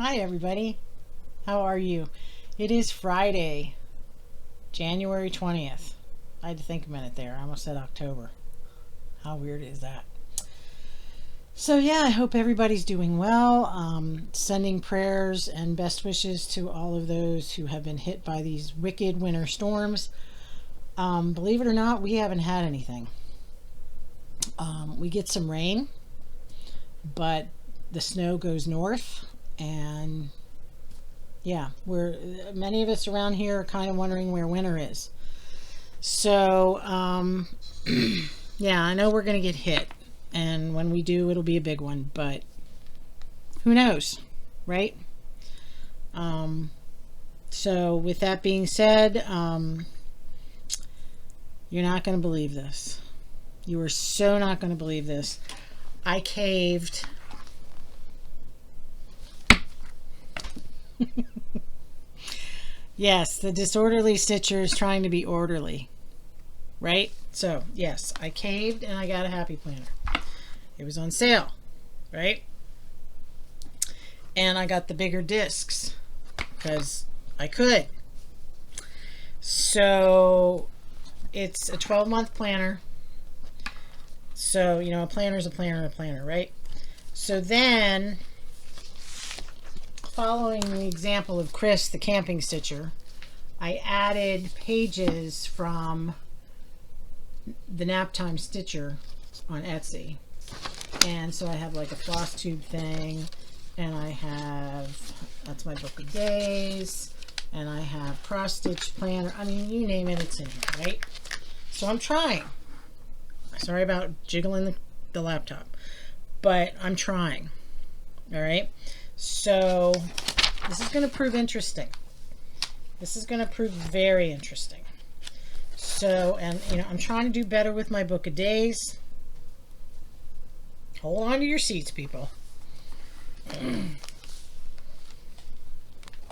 Hi everybody, how are you? It is Friday, January 20th. I had to think a minute there. I almost said October. How weird is that? So yeah, I hope everybody's doing well. Sending prayers and best wishes to all of those who have been hit by these wicked winter storms. Believe it or not, we haven't had anything. We get some rain, but the snow goes north, and yeah, many of us around here are kind of wondering where winter is. So yeah, I know we're going to get hit, and when we do, it'll be a big one, but who knows, right? So with that being said, you're not going to believe this. You are so not going to believe this. I caved. Yes, the disorderly stitcher is trying to be orderly, right? So yes, I caved and I got a happy planner. It was on sale, right? And I got the bigger discs because I could. So it's a 12-month planner. So, you know, a planner is a planner, right? So then, following the example of Chris, the camping stitcher, I added pages from the Naptime Stitcher on Etsy. And so I have like a floss tube thing, and I have, that's my book of days, and I have cross stitch planner. I mean, you name it, it's in here, right? So I'm trying. Sorry about jiggling the laptop, but I'm trying. All right. So this is going to prove interesting. This is going to prove very interesting. So, and you know, I'm trying to do better with my book of days. Hold on to your seats, people.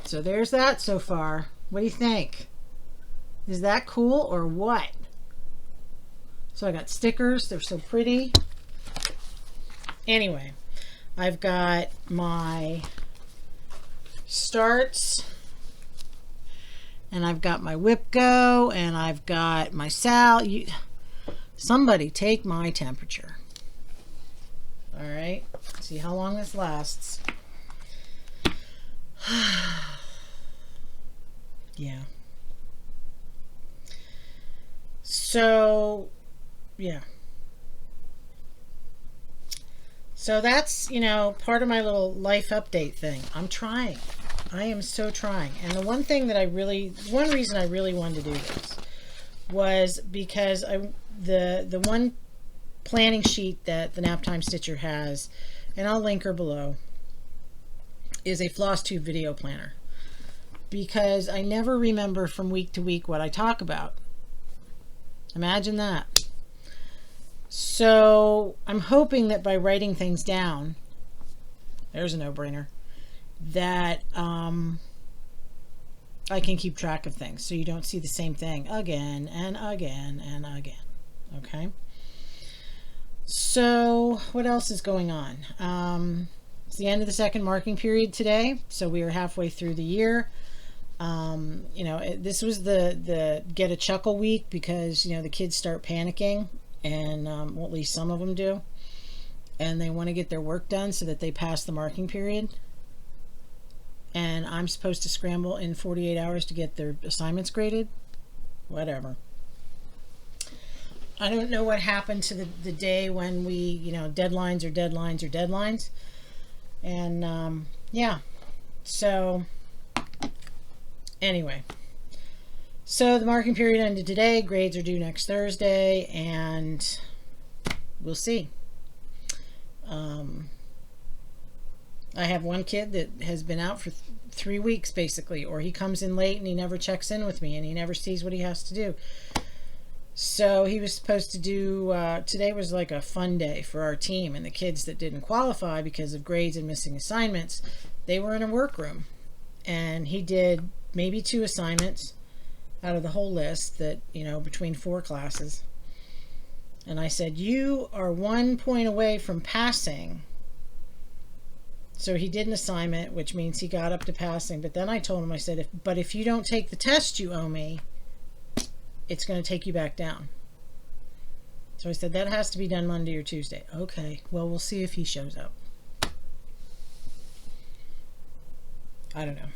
So there's that so far. What do you think? Is that cool or what? So I got stickers. They're so pretty. Anyway, I've got my starts, and I've got my WIPGO, and I've got my SALS. Somebody take my temperature. All right. See how long this lasts. Yeah. So, yeah. So that's, you know, part of my little life update thing. I'm trying. I am so trying. And the one thing that one reason I really wanted to do this was because the one planning sheet that the Naptime Stitcher has, and I'll link her below, is a Flosstube video planner. Because I never remember from week to week what I talk about. Imagine that. So I'm hoping that by writing things down, there's a no-brainer, that I can keep track of things so you don't see the same thing again and again and again. Okay. So what else is going on? It's the end of the second marking period today, so we are halfway through the year. You know, this was the get a chuckle week because, you know, the kids start panicking, and well, at least some of them do, and they want to get their work done so that they pass the marking period. And I'm supposed to scramble in 48 hours to get their assignments graded. Whatever. I don't know what happened to the day when we, you know, deadlines are deadlines are deadlines. And yeah, so anyway, so the marking period ended today. Grades are due next Thursday, and we'll see. I have one kid that has been out for 3 weeks basically, or he comes in late and he never checks in with me and he never sees what he has to do. So he was supposed to do, today was like a fun day for our team, and the kids that didn't qualify because of grades and missing assignments, they were in a workroom, and he did maybe 2 assignments out of the whole list that, you know, between 4 classes. And I said, you are 1 point away from passing. So he did an assignment, which means he got up to passing. But then I told him, I said, but if you don't take the test you owe me, it's going to take you back down. So I said, that has to be done Monday or Tuesday. Okay, well, we'll see if he shows up. I don't know.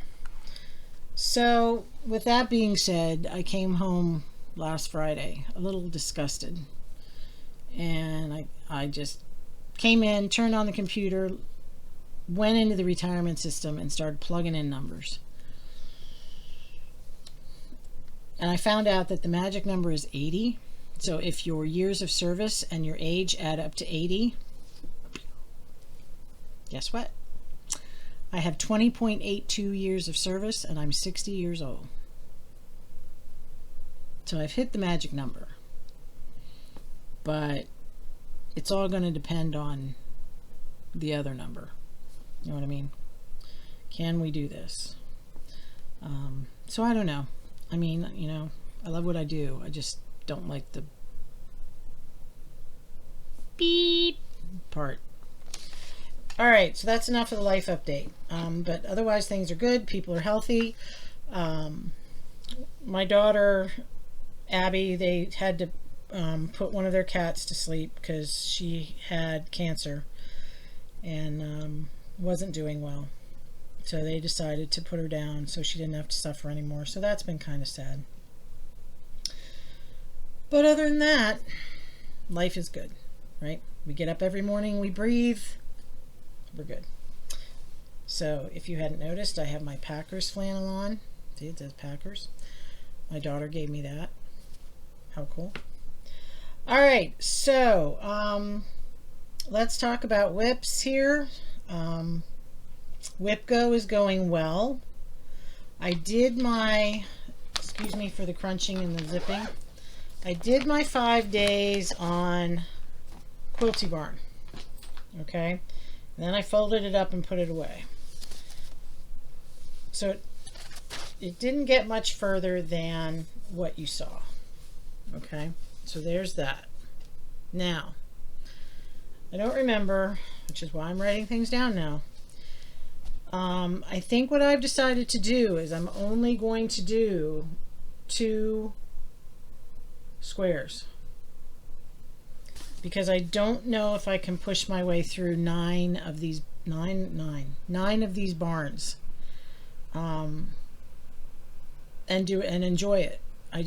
So with that being said, I came home last Friday a little disgusted. And I just came in, turned on the computer, went into the retirement system and started plugging in numbers. And I found out that the magic number is 80. So if your years of service and your age add up to 80, guess what? I have 20.82 years of service and I'm 60 years old. So I've hit the magic number. But it's all going to depend on the other number. You know what I mean? Can we do this? So I don't know. I mean, you know, I love what I do. I just don't like the beep part. All right, so that's enough of the life update. But otherwise, things are good. People are healthy. My daughter, Abby, they had to put one of their cats to sleep because she had cancer and wasn't doing well. So they decided to put her down so she didn't have to suffer anymore. So that's been kind of sad. But other than that, life is good, right? We get up every morning, we breathe, we're good. So if you hadn't noticed, I have my Packers flannel on. See, it says Packers. My daughter gave me that. How cool. All right, so let's talk about WIPS here. WIPGO is going well. I did my, excuse me for the crunching and the zipping. I did my 5 days on Quilty Barn. Okay, and then I folded it up and put it away. So it didn't get much further than what you saw. Okay, so there's that. Now, I don't remember, which is why I'm writing things down now. I think what I've decided to do is I'm only going to do 2 squares because I don't know if I can push my way through 9 of these nine of these barns and do it and enjoy it. I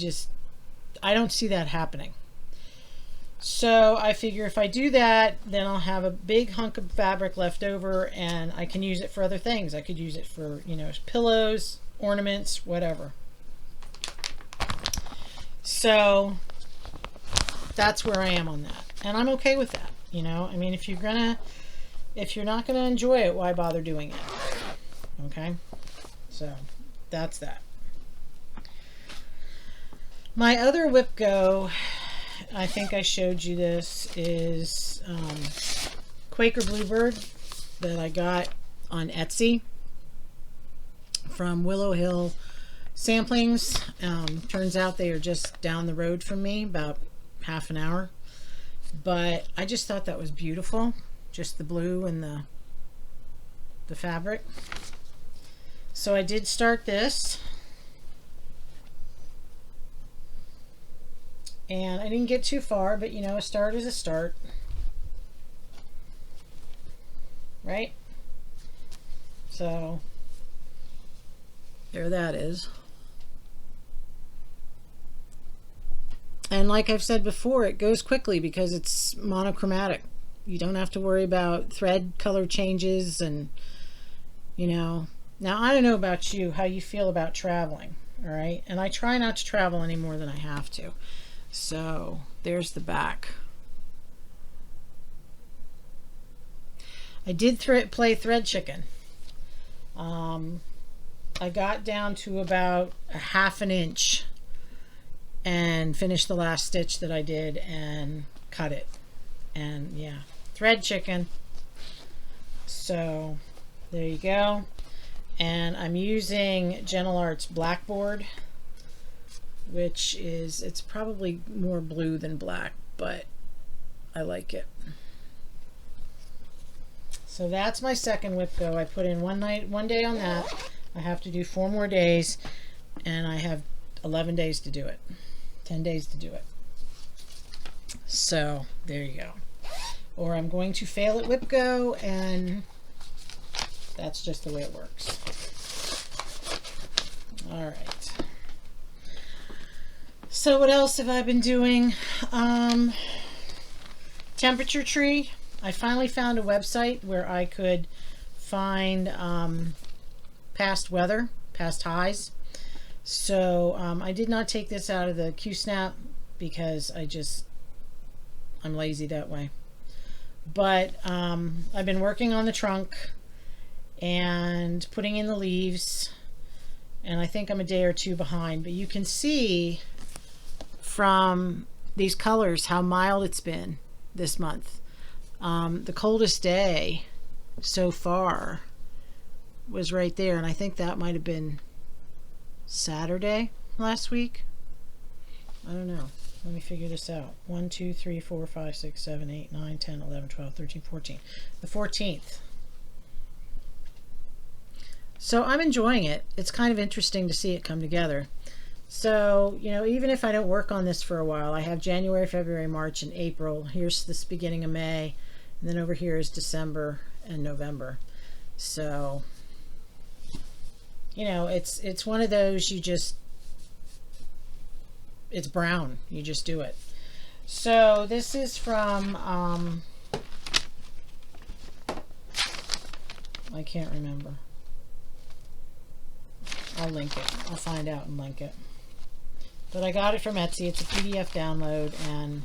don't see that happening. So I figure if I do that, then I'll have a big hunk of fabric left over and I can use it for other things. I could use it for, you know, pillows, ornaments, whatever. So that's where I am on that. And I'm okay with that. You know, I mean, if you're not gonna enjoy it, why bother doing it? Okay. So that's that. My other WIPGO, I think I showed you this, is Quaker Bluebird that I got on Etsy from Willow Hill Samplings. Turns out they are just down the road from me, about half an hour. But I just thought that was beautiful, just the blue and the fabric. So I did start this. And I didn't get too far, but you know, a start is a start. Right? So, there that is. And like I've said before, it goes quickly because it's monochromatic. You don't have to worry about thread color changes and, you know. Now, I don't know about you, how you feel about traveling, all right? And I try not to travel any more than I have to. So there's the back. I did play thread chicken. I got down to about a ½ an inch and finished the last stitch that I did and cut it. And yeah, thread chicken. So there you go. And I'm using Gentle Arts Blackboard, which is, it's probably more blue than black, but I like it. So that's my second WIPGO. I put in one day on that. I have to do 4 more days, and I have 11 days to do it. 10 days to do it. So there you go. Or I'm going to fail at WIPGO, and that's just the way it works. All right. So what else have I been doing? Temperature tree. I finally found a website where I could find past weather, past highs. So I did not take this out of the QSnap because I'm lazy that way. But I've been working on the trunk and putting in the leaves, and I think I'm a day or two behind, but you can see from these colors how mild it's been this month. The coldest day so far was right there, and I think that might have been Saturday last week. I don't know. Let me figure this out. 1, 2, 3, 4, 5, 6, 7, 8, 9, 10, 11, 12, 13, 14. The 14th. So I'm enjoying it. It's kind of interesting to see it come together. So, you know, even if I don't work on this for a while, I have January, February, March, and April. Here's this beginning of May. And then over here is December and November. So, you know, it's one of those it's brown. You just do it. So this is from, I can't remember. I'll link it. I'll find out and link it. But I got it from Etsy. It's a PDF download, and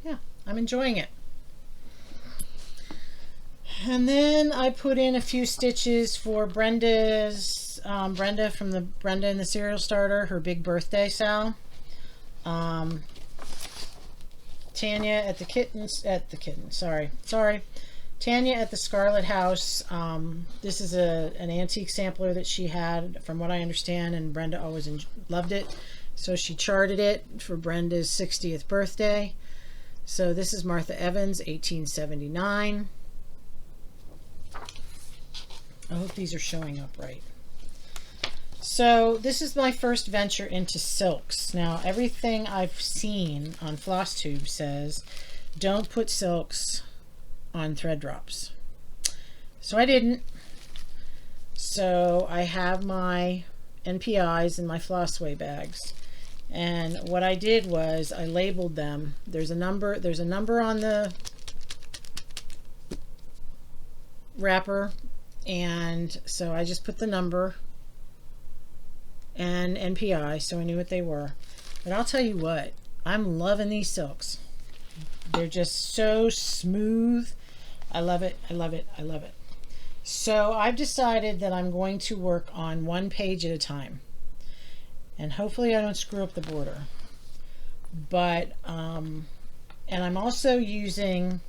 yeah, I'm enjoying it. And then I put in a few stitches for Brenda's, Brenda from the Brenda and the Cereal Starter, her big birthday sal. Tanya at Tanya at the Scarlet House. This is an antique sampler that she had, from what I understand, and Brenda always loved it. So she charted it for Brenda's 60th birthday. So this is Martha Evans, 1879. I hope these are showing up right. So this is my first venture into silks. Now everything I've seen on Flosstubes says don't put silks on thread drops. So I didn't. So I have my NPIs in my Flossway bags. And what I did was I labeled them. There's a number on the wrapper, and so I just put the number and NPI, so I knew what they were. But I'll tell you what, I'm loving these silks. They're just so smooth. I love it. I love it. I love it. So I've decided that I'm going to work on one page at a time, and hopefully I don't screw up the border. But and I'm also using,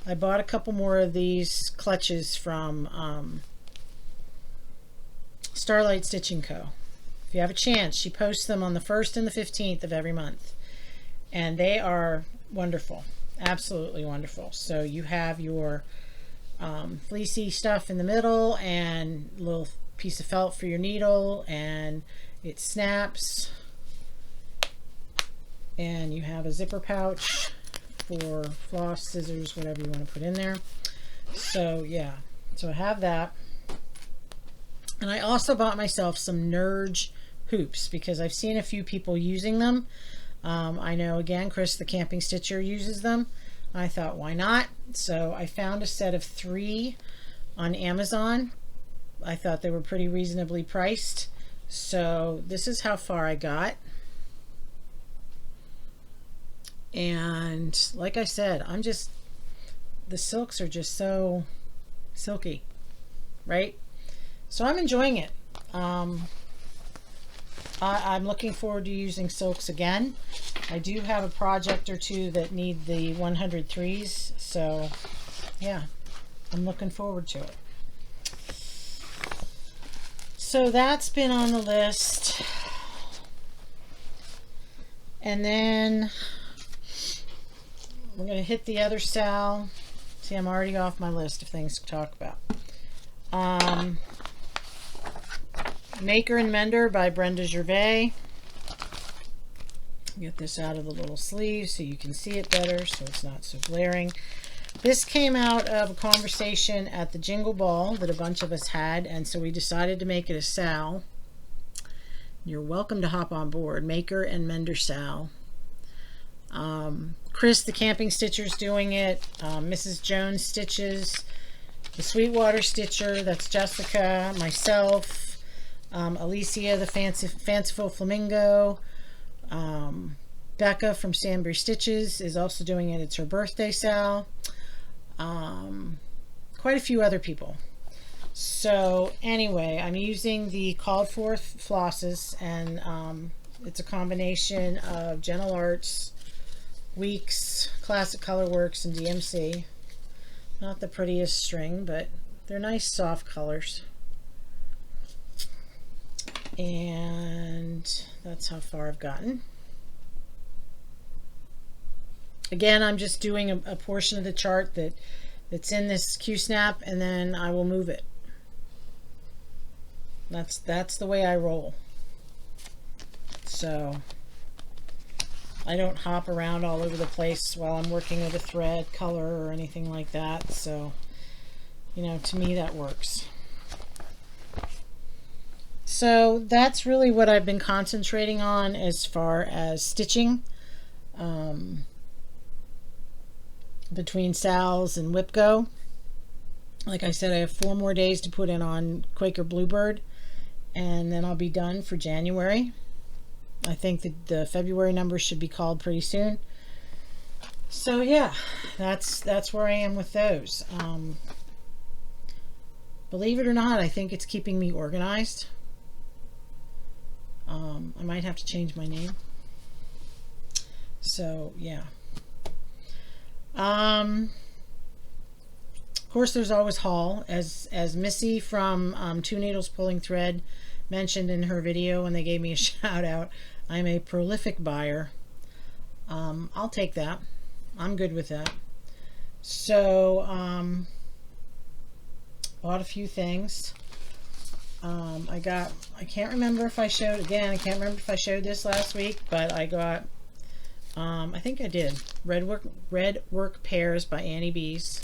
I bought a couple more of these clutches from Starlight Stitching Co. If you have a chance, she posts them on the 1st and the 15th of every month, and they are wonderful, absolutely wonderful. So you have your fleecy stuff in the middle and a little piece of felt for your needle, and it snaps, and you have a zipper pouch for floss, scissors, whatever you want to put in there. So yeah, so I have that. And I also bought myself some Nerge hoops because I've seen a few people using them. I know, again, Chris the Camping Stitcher uses them. I thought, why not? So I found a set of 3 on Amazon. I thought they were pretty reasonably priced. So this is how far I got. And like I said, the silks are just so silky, right? So I'm enjoying it. I'm looking forward to using silks again. I do have a project or two that need the 103s, so yeah, I'm looking forward to it. So that's been on the list. And then we're going to hit the other sal See, I'm already off my list of things to talk about. Maker and Mender by Brenda Gervais. Get this out of the little sleeve so you can see it better, so it's not so glaring. This came out of a conversation at the Jingle Ball that a bunch of us had, and so we decided to make it a SAL. You're welcome to hop on board. Maker and Mender SAL. Chris, the camping stitcher, is doing it. Mrs. Jones stitches. The Sweetwater stitcher, that's Jessica. Myself. Alicia, the Fanciful Flamingo. Becca from Sandbury Stitches is also doing it. It's her birthday SAL. Quite a few other people. So anyway, I'm using the called forth flosses, and it's a combination of Gentle Arts, Weeks, Classic Colorworks, and DMC. Not the prettiest string, but they're nice soft colors. And that's how far I've gotten. Again, I'm just doing a portion of the chart that's in this Q-snap, and then I will move it. That's the way I roll. So I don't hop around all over the place while I'm working with a thread, color, or anything like that. So, you know, to me that works. So that's really what I've been concentrating on as far as stitching. Between SALS and WIPGO. Like I said, I have 4 more days to put in on Quaker Bluebird, and then I'll be done for January. I think that the February numbers should be called pretty soon. So yeah, that's where I am with those. Believe it or not, I think it's keeping me organized. I might have to change my name. So yeah. Of course, there's always haul, as Missy from 2 Needles Pulling Thread mentioned in her video when they gave me a shout out. I'm a prolific buyer. I'll take that. I'm good with that. So bought a few things. I can't remember if I showed, again, I can't remember if I showed this last week, but I got I think I did. Red Work Pairs by Annie Bees.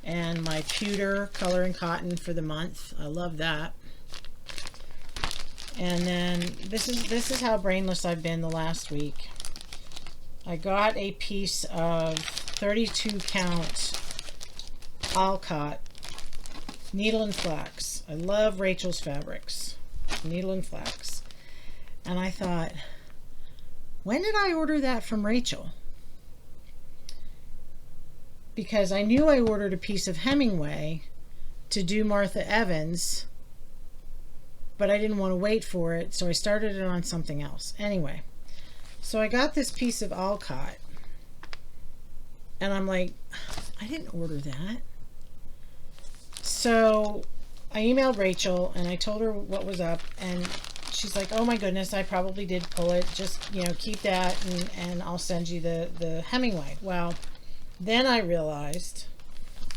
And my pewter color and cotton for the month. I love that. And then this is how brainless I've been the last week. I got a piece of 32 count Alcott needle and flax. I love Rachel's fabrics. Needle and flax. And I thought, when did I order that from Rachel? Because I knew I ordered a piece of Hemingway to do Martha Evans, but I didn't want to wait for it, so I started it on something else. Anyway, so I got this piece of Alcott, and I'm like, I didn't order that. So I emailed Rachel, and I told her what was up, and she's like, oh my goodness, I probably did pull it. Just, you know, keep that, and I'll send you the Hemingway. Well, then I realized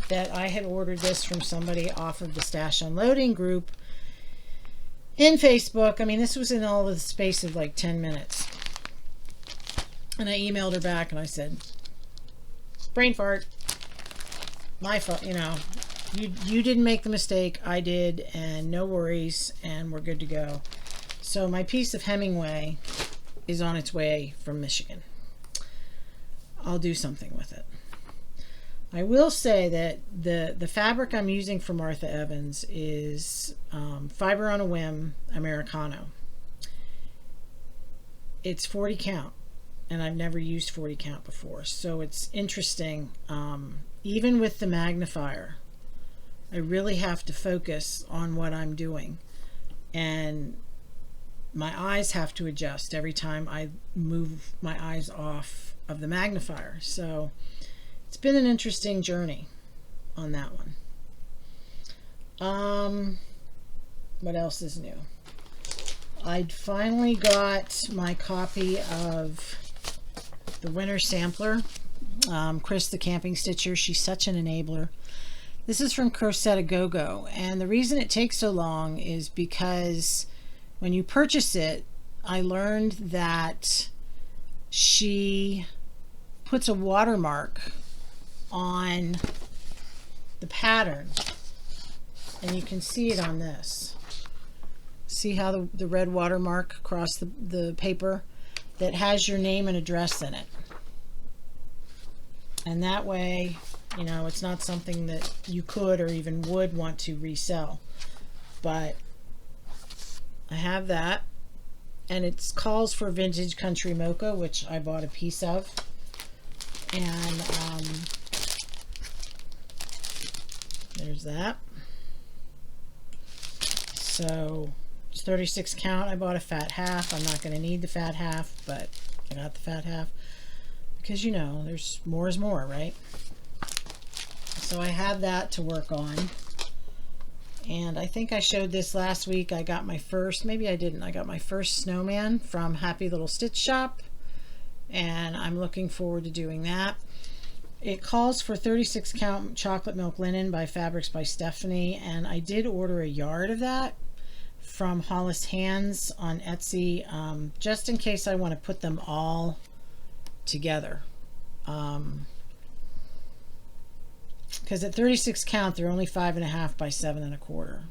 that I had ordered this from somebody off of the Stash Unloading group in Facebook. I mean, this was in all of the space of like 10 minutes. And I emailed her back and I said, brain fart, my fault, you know, you didn't make the mistake, I did, and no worries, and we're good to go. So my piece of Hemingway is on its way from Michigan. I'll do something with it. I will say that the fabric I'm using for Martha Evans is Fiber on a Whim Americano. It's 40 count, and I've never used 40 count before, so it's interesting. Even with the magnifier, I really have to focus on what I'm doing, and my eyes have to adjust every time I move my eyes off of the magnifier. So it's been an interesting journey on that one. What else is new? I'd finally got my copy of the Winter Sampler Chris the camping stitcher. She's such an enabler. This is from Crocetta Go-Go, and the reason it takes so long is because when you purchase it, I learned that she puts a watermark on the pattern, and you can see it on this. See how the red watermark across the paper that has your name and address in it. And that way, you know, it's not something that you could or even would want to resell. But I have that, and it calls for Vintage Country Mocha, which I bought a piece of. And there's that. So it's 36 count. I bought a fat half. I'm not going to need the fat half, but I got the fat half because, you know, there's more is more, right? So I have that to work on. And I think I showed this last week. I got my first, maybe I didn't, I got my first snowman from Happy Little Stitch Shop, and I'm looking forward to doing that. It calls for 36 count chocolate milk linen by Fabrics by Stephanie, and I did order a yard of that from Hollis Hands on Etsy, just in case I want to put them all together. Because at 36 count, they're only 5.5 by 7.25.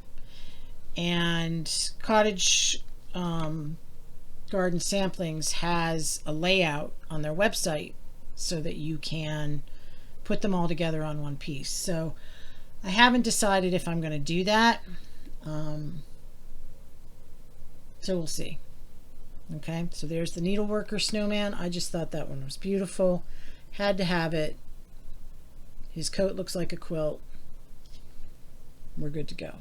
And Cottage Garden Samplings has a layout on their website so that you can put them all together on one piece. So I haven't decided if I'm going to do that. So we'll see. Okay, so there's the Needleworker Snowman. I just thought that one was beautiful. Had to have it. His coat looks like a quilt. We're good to go.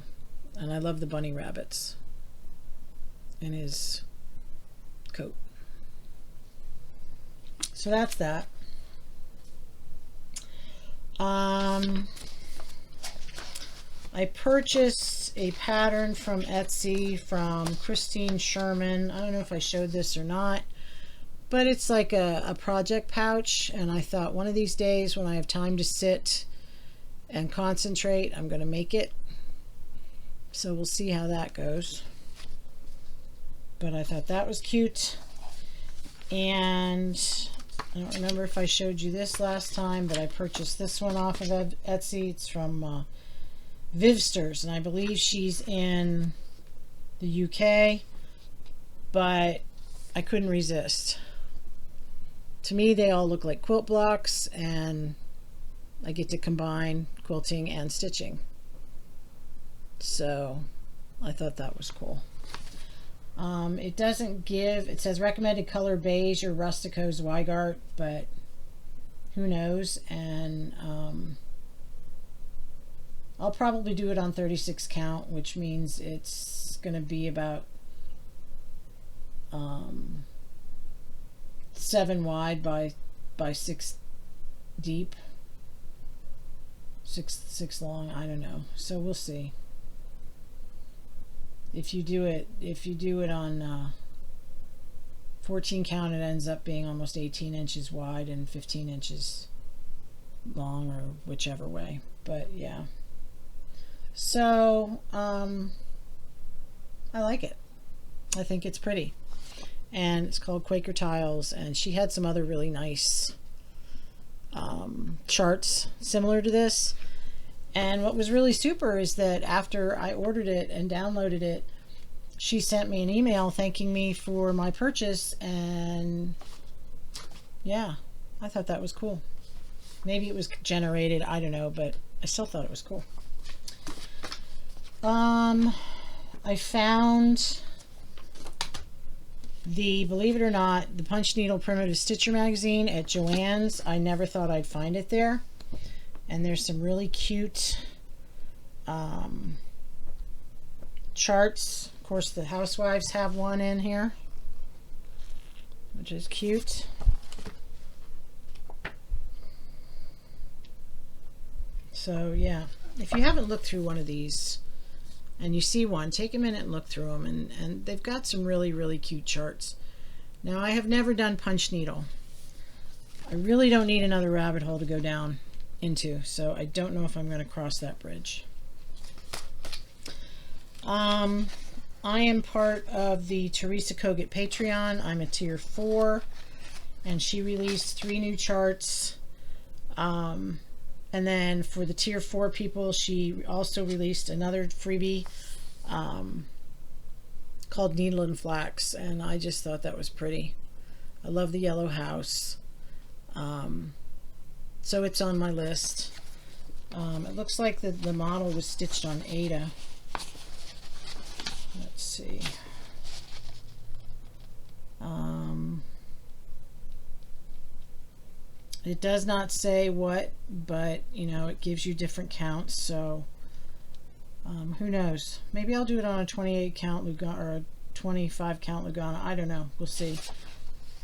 And I love the bunny rabbits in his coat. So that's that. I purchased a pattern from Etsy from Christine Sherman. I don't know if I showed this or not, but it's like a project pouch, and I thought one of these days when I have time to sit and concentrate, I'm going to make it. So we'll see how that goes. But I thought that was cute. And I don't remember if I showed you this last time, but I purchased this one off of Etsy. It's from Vivsters, and I believe she's in the UK, but I couldn't resist. To me, they all look like quilt blocks, and I get to combine quilting and stitching. So I thought that was cool. It doesn't give, it says recommended color beige or rustico Zweigart, but who knows? And I'll probably do it on 36 count, which means it's going to be about 7 wide by 6 deep, 6 long. I don't know. So we'll see. If you do it on 14 count, it ends up being almost 18 inches wide and 15 inches long, or whichever way. But yeah. So I like it. I think it's pretty, and it's called Quaker Tiles, and she had some other really nice charts similar to this. And what was really super is that after I ordered it and downloaded it, she sent me an email thanking me for my purchase, and yeah, I thought that was cool. Maybe it was generated, I don't know, but I still thought it was cool. I found the, believe it or not, the Punch Needle Primitive Stitcher magazine at Joann's. I never thought I'd find it there. And there's some really cute charts. Of course, the housewives have one in here, which is cute. So yeah, if you haven't looked through one of these and you see one, take a minute and look through them, and they've got some really, really cute charts. Now, I have never done punch needle. I really don't need another rabbit hole to go down into, so I don't know if I'm going to cross that bridge. I am part of the Teresa Kogut Patreon. I'm a tier 4, and she released 3 new charts. And then for the tier 4 people, she also released another freebie called Needle and Flax, and I just thought that was pretty. I love the yellow house. So it's on my list. It looks like the model was stitched on Ada. Let's see. It does not say what, but you know, it gives you different counts, so who knows? Maybe I'll do it on a 28 count Lugana or a 25 count Lugana. I don't know. We'll see.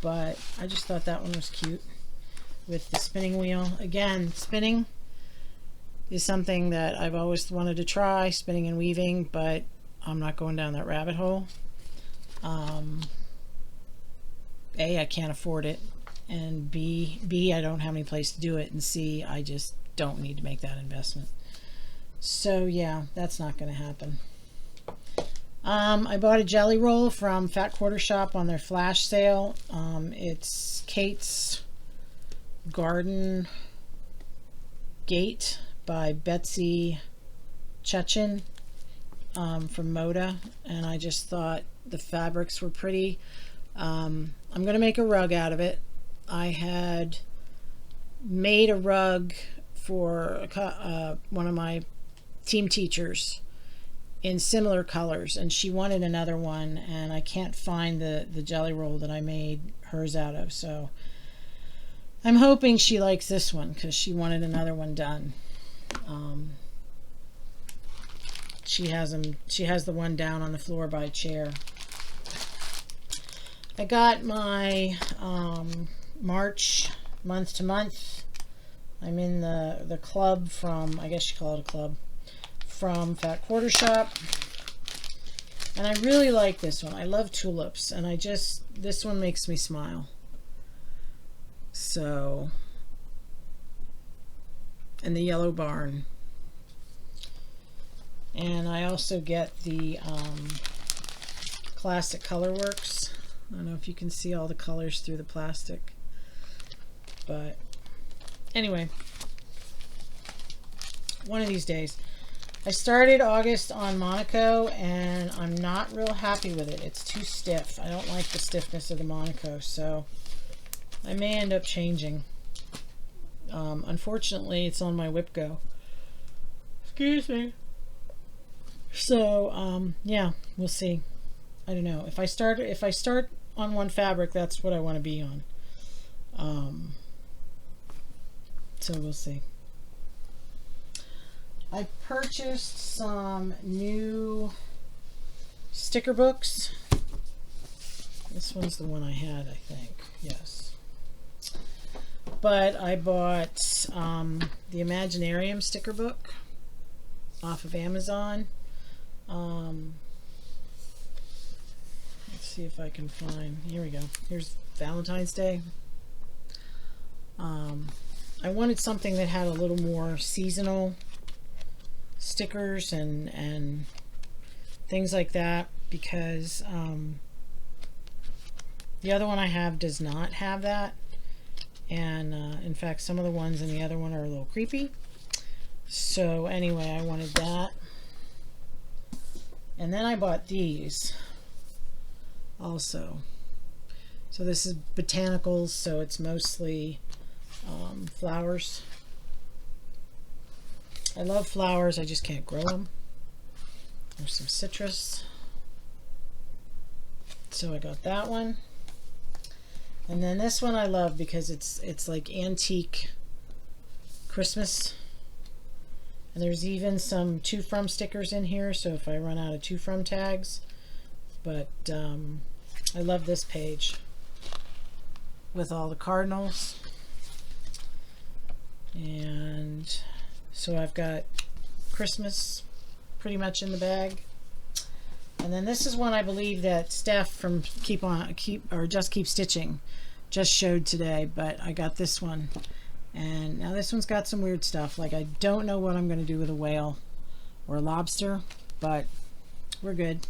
But I just thought that one was cute with the spinning wheel. Again, spinning is something that I've always wanted to try, spinning and weaving, but I'm not going down that rabbit hole. A, I can't afford it, and B, I don't have any place to do it, and C, I just don't need to make that investment. So yeah, that's not going to happen. I bought a jelly roll from Fat Quarter Shop on their flash sale. It's Kate's Garden Gate by Betsy Chechin from Moda, and I just thought the fabrics were pretty. I'm going to make a rug out of it. I had made a rug for one of my team teachers in similar colors, and she wanted another one, and I can't find the jelly roll that I made hers out of, so I'm hoping she likes this one because she wanted another one done. She has the one down on the floor by a chair. I got my March month to month. I'm in the club from, I guess you call it a club, from Fat Quarter Shop, and I really like this one. I love tulips, and this one makes me smile. So, and the yellow barn, and I also get the classic Colorworks. I don't know if you can see all the colors through the plastic, but anyway, one of these days. I started August on Monaco, and I'm not real happy with it. It's too stiff. I don't like the stiffness of the Monaco, so I may end up changing. Unfortunately, it's on my WIPGO. Excuse me. So, yeah, we'll see. I don't know. If I start on one fabric, that's what I want to be on. So we'll see. I purchased some new sticker books. This one's the one I had, I think. Yes. But I bought the Imaginarium sticker book off of Amazon. Let's see if I can find. Here we go. Here's Valentine's Day. I wanted something that had a little more seasonal stickers and things like that, because the other one I have does not have that, and in fact some of the ones in the other one are a little creepy. So anyway, I wanted that, and then I bought these also. So this is botanicals, so it's mostly flowers. I love flowers, I just can't grow them. There's some citrus. So I got that one. And then this one I love because it's like antique Christmas. And there's even some to from stickers in here, so if I run out of to from tags. But I love this page with all the cardinals. And so I've got Christmas pretty much in the bag. And then this is one I believe that Steph from Just Keep Stitching just showed today, but I got this one. And now this one's got some weird stuff. Like, I don't know what I'm going to do with a whale or a lobster, but we're good.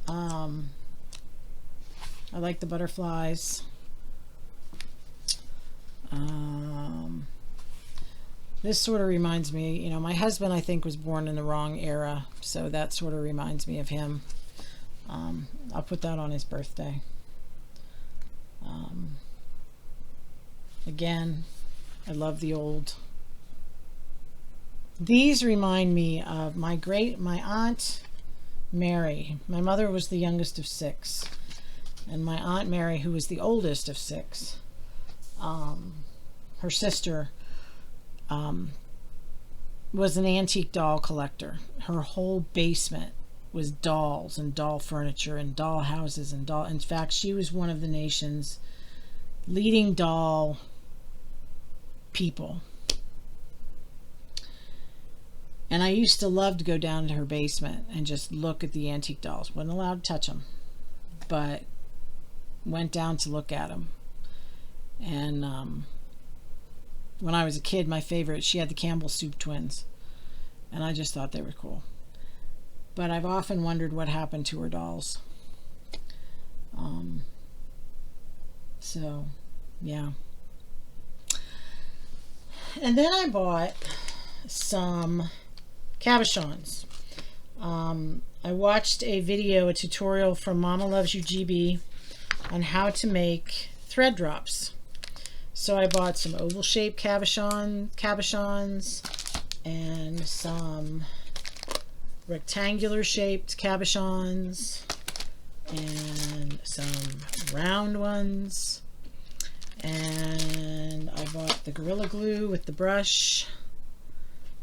I like the butterflies. This sort of reminds me, you know, my husband, I think, was born in the wrong era, so that sort of reminds me of him. I'll put that on his birthday. Again, I love the old. These remind me of my Aunt Mary. My mother was the youngest of 6, and my Aunt Mary, who was the oldest of 6, her sister was an antique doll collector. Her whole basement was dolls and doll furniture and doll houses and doll. In fact, she was one of the nation's leading doll people. And I used to love to go down to her basement and just look at the antique dolls. Wasn't allowed to touch them, but went down to look at them. And when I was a kid, my favorite, she had the Campbell Soup twins, and I just thought they were cool. But I've often wondered what happened to her dolls. So, yeah. And then I bought some cabochons. I watched a video, a tutorial from Mama Loves You GB on how to make thread drops. So I bought some oval-shaped cabochons and some rectangular-shaped cabochons and some round ones. And I bought the Gorilla Glue with the brush.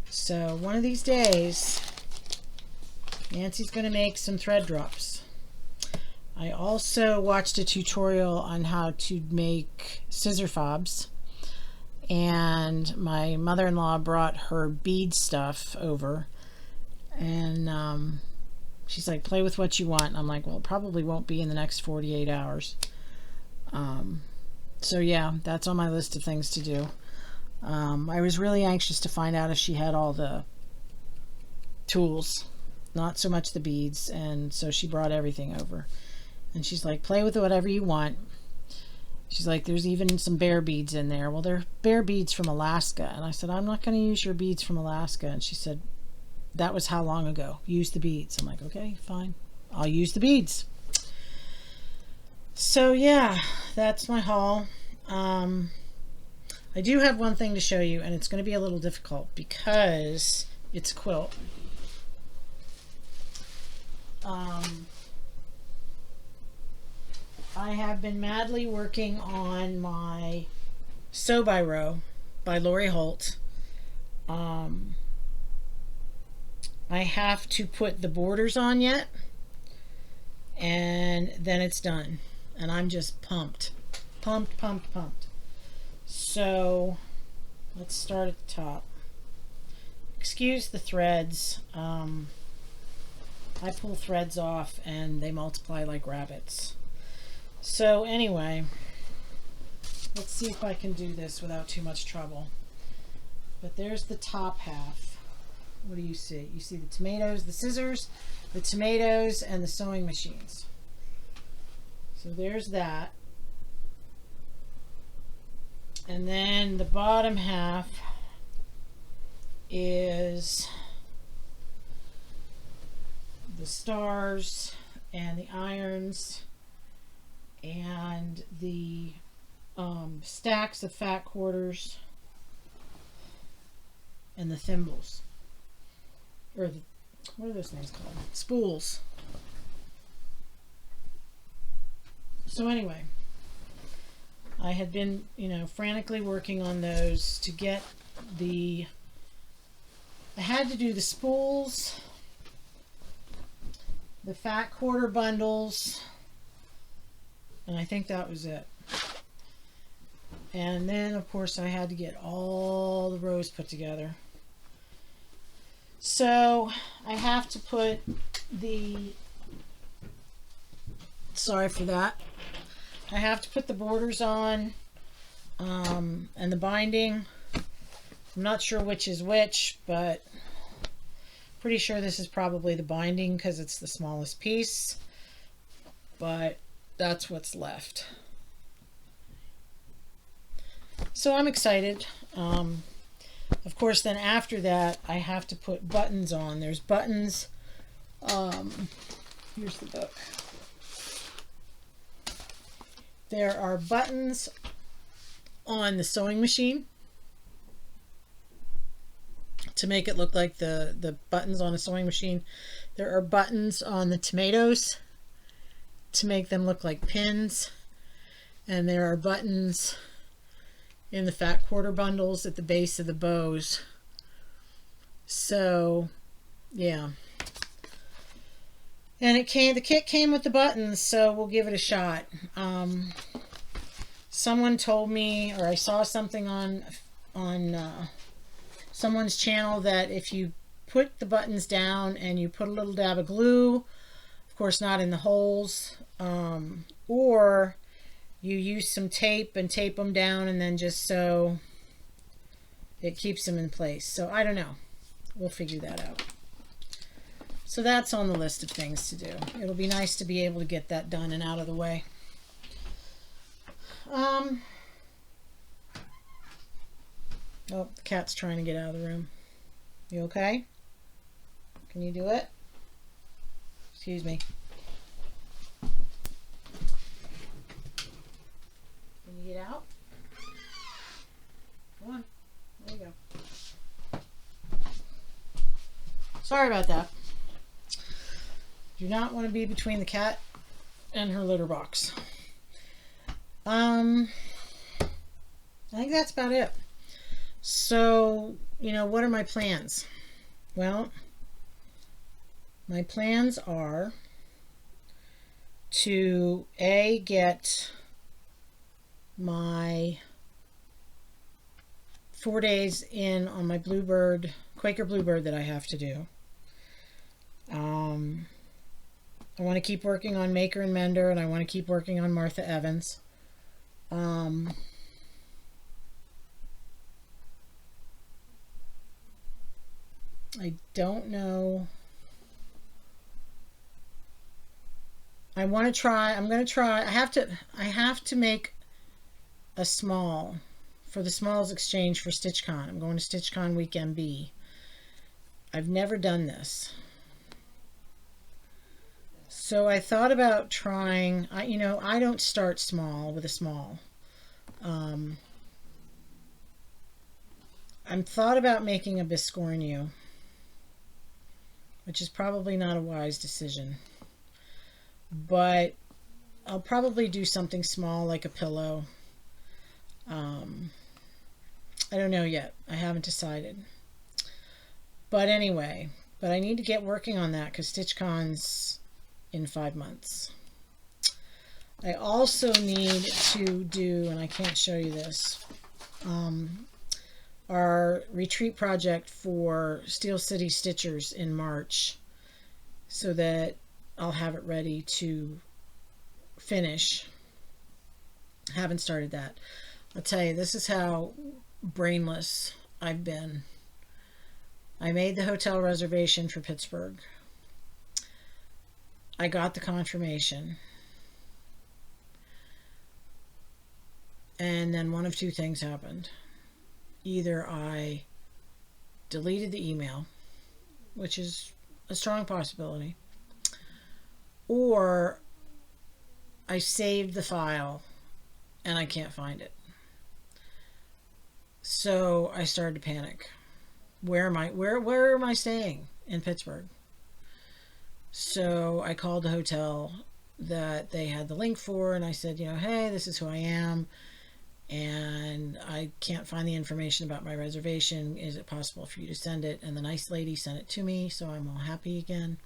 So one of these days, Nancy's going to make some thread drops. I also watched a tutorial on how to make scissor fobs, and my mother-in-law brought her bead stuff over, and she's like, play with what you want. And I'm like, well, it probably won't be in the next 48 hours. So yeah, that's on my list of things to do. I was really anxious to find out if she had all the tools, not so much the beads, and so she brought everything over. And she's like, play with whatever you want. She's like, there's even some bear beads in there. Well, they're bear beads from Alaska. And I said, I'm not going to use your beads from Alaska. And she said, that was how long ago? Use the beads. I'm like, okay, fine. I'll use the beads. So yeah, that's my haul. I do have one thing to show you, and it's going to be a little difficult because it's a quilt. I have been madly working on my Sew by Row by Lori Holt. I have to put the borders on yet, and then it's done. And I'm just pumped. Pumped. So let's start at the top. Excuse the threads. I pull threads off and they multiply like rabbits. So anyway, let's see if I can do this without too much trouble. But there's the top half. What do you see? You see the tomatoes, the scissors, the tomatoes, and the sewing machines. So there's that. And then the bottom half is the stars and the irons and the stacks of fat quarters and the thimbles, or the, what are those things called? Spools. So anyway, I had been, frantically working on those to get I had to do the spools, the fat quarter bundles, and I think that was it. And then, of course, I had to get all the rows put together. So I have to put sorry for that. I have to put the borders on and the binding. I'm not sure which is which, but pretty sure this is probably the binding because it's the smallest piece, but that's what's left. So I'm excited. Of course, then after that, I have to put buttons on. There's buttons. Here's the book. There are buttons on the sewing machine to make it look like the buttons on a sewing machine. There are buttons on the tomatoes to make them look like pins. And there are buttons in the fat quarter bundles at the base of the bows. So, yeah. And the kit came with the buttons, so we'll give it a shot. Someone told me, or I saw something on someone's channel, that if you put the buttons down and you put a little dab of glue, of course not in the holes, or you use some tape and tape them down and then just sew, it keeps them in place. So I don't know. We'll figure that out. So that's on the list of things to do. It'll be nice to be able to get that done and out of the way. Oh, the cat's trying to get out of the room. You okay? Can you do it? Excuse me. Can you get out? Come on. There you go. Sorry about that. Do not want to be between the cat and her litter box. I think that's about it. So, what are my plans? Well, my plans are to get my 4 days in on my Bluebird, Quaker Bluebird that I have to do. I want to keep working on Maker and Mender, and I want to keep working on Martha Evans. I don't know. I want to try. I'm going to try. I have to make a small for the Smalls Exchange for StitchCon. I'm going to StitchCon Weekend B. I've never done this. So I thought about trying, I don't start small with a small. I'm thought about making a Biscornu, which is probably not a wise decision. But I'll probably do something small like a pillow. I don't know yet. I haven't decided. But anyway, I need to get working on that because StitchCon's in 5 months. I also need to do, and I can't show you this, our retreat project for Steel City Stitchers in March, so that I'll have it ready to finish. Haven't started that. I'll tell you, this is how brainless I've been. I made the hotel reservation for Pittsburgh. I got the confirmation. And then one of two things happened. Either I deleted the email, which is a strong possibility, or I saved the file and I can't find it. So I started to panic. Where am I staying in Pittsburgh? So I called the hotel that they had the link for, and I said, hey, this is who I am, and I can't find the information about my reservation. Is it possible for you to send it? And the nice lady sent it to me, so I'm all happy again.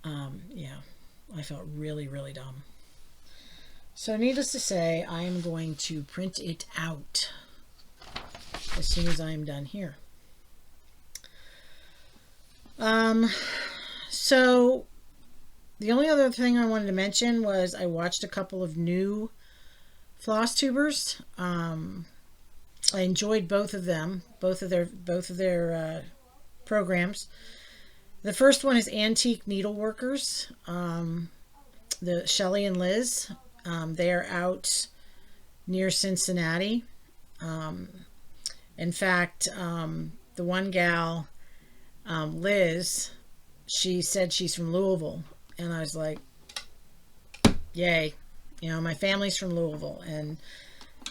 Yeah, I felt really, really dumb. So needless to say, I am going to print it out as soon as I am done here. So The only other thing I wanted to mention was I watched a couple of new Flosstubers. I enjoyed both of them, both of their programs. The first one is Antique Needleworkers. The Shelley and Liz. They are out near Cincinnati. In fact, the one gal, Liz, she said she's from Louisville, and I was like, yay. You know, my family's from Louisville, and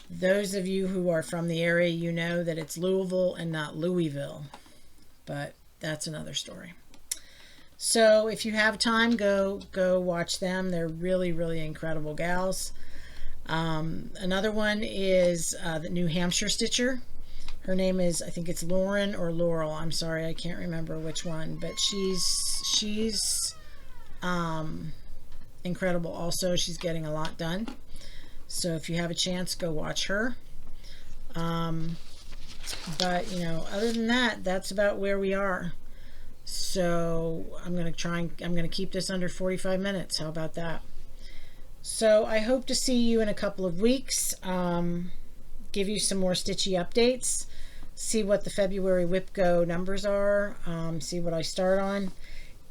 those of you who are from the area, you know that it's Louisville and not Louisville, but that's another story. So if you have time, go watch them. They're really, really incredible gals. Another one is the New Hampshire Stitcher. Her name is, I think it's Lauren or Laurel. I'm sorry, I can't remember which one, but she's incredible also. She's getting a lot done. So if you have a chance, go watch her. But, you know, other than that, that's about where we are. So I'm going to keep this under 45 minutes. How about that? So I hope to see you in a couple of weeks. Give you some more stitchy updates. See what the February WIPGO numbers are. See what I start on.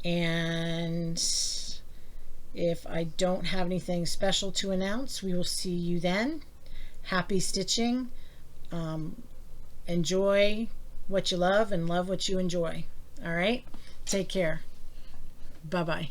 And if I don't have anything special to announce, we will see you then. Happy stitching. Enjoy what you love and love what you enjoy. All right? Take care. Bye-bye.